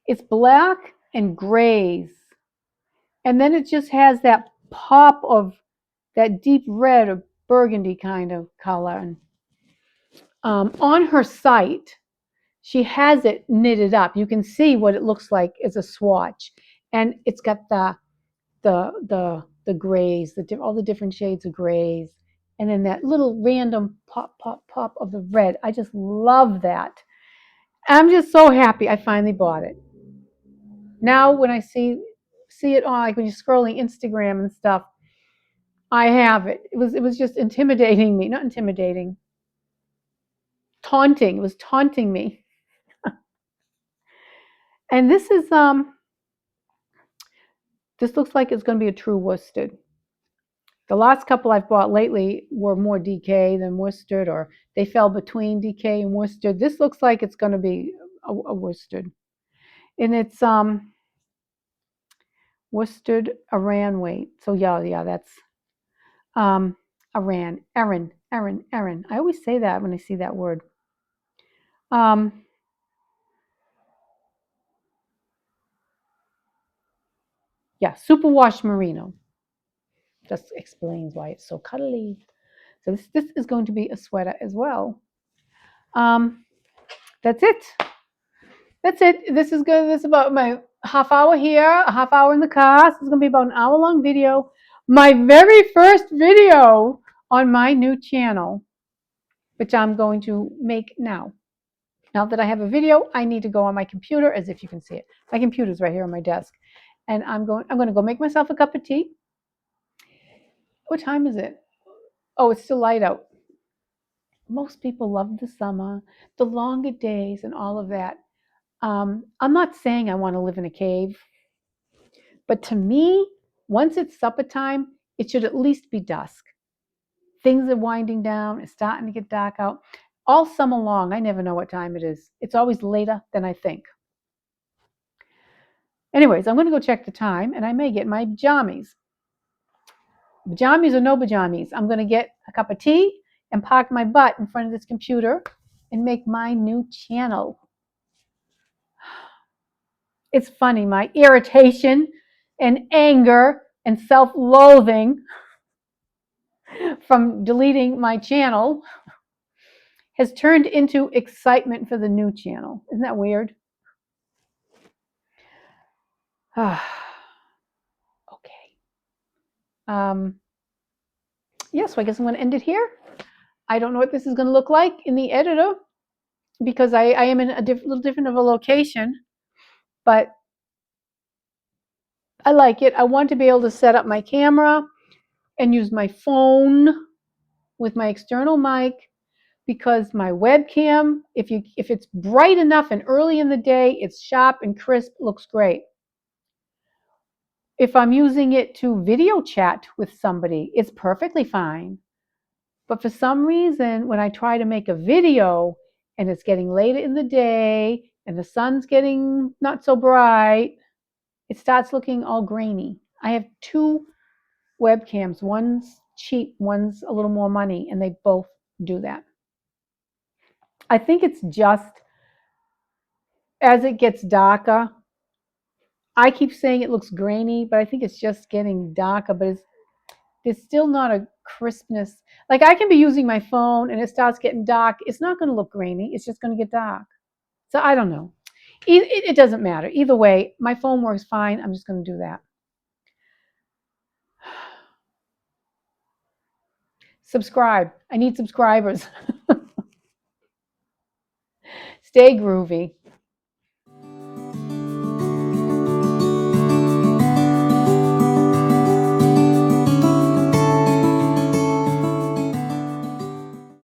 It's black and grays, and then it just has that pop of that deep red or burgundy kind of color. And on her site, she has it knitted up. You can see what it looks like as a swatch, and it's got the grays, all the different shades of grays, and then that little random pop pop pop of the red. I just love that. I'm just so happy I finally bought it. Now when I see it on, like when you're scrolling Instagram and stuff, I have it. It was just intimidating me, not intimidating, taunting. It was taunting me. And this looks like it's going to be a true worsted. The last couple I've bought lately were more DK than worsted, or they fell between DK and worsted. This looks like it's going to be a worsted, and it's worsted Aran weight. So yeah, that's Aran, Erin. I always say that when I see that word. Yeah, superwash merino. Just explains why it's so cuddly. So this is going to be a sweater as well. Um, that's it. That's it. This is good. This is about my half hour here, a half hour in the car. This is going to be about an hour-long video. My very first video on my new channel, which I'm going to make now. Now that I have a video, I need to go on my computer, as if you can see it. My computer's right here on my desk. And I'm going to go make myself a cup of tea. What time is it? Oh, it's still light out. Most people love the summer, the longer days, and all of that. I'm not saying I want to live in a cave, but to me, once it's supper time, it should at least be dusk. Things are winding down, it's starting to get dark out. All summer long, I never know what time it is. It's always later than I think. Anyways, I'm going to go check the time, and I may get my jammies. Pajamas or no pajamas, I'm going to get a cup of tea and park my butt in front of this computer and make my new channel. It's funny, my irritation and anger and self-loathing from deleting my channel has turned into excitement for the new channel. Isn't that weird? Okay. Yeah, so I guess I'm going to end it here. I don't know what this is going to look like in the editor because I am in a little different of a location, but I like it. I want to be able to set up my camera and use my phone with my external mic because my webcam, if it's bright enough and early in the day, it's sharp and crisp, looks great. If I'm using it to video chat with somebody, it's perfectly fine. But for some reason, when I try to make a video and it's getting later in the day and the sun's getting not so bright, it starts looking all grainy. I have 2 webcams. One's cheap, one's a little more money, and they both do that. I think it's just as it gets darker. I keep saying it looks grainy, but I think it's just getting darker, but there's still not a crispness. Like I can be using my phone and it starts getting dark. It's not going to look grainy. It's just going to get dark. So I don't know. It doesn't matter. Either way, my phone works fine. I'm just going to do that. Subscribe. I need subscribers. Stay groovy.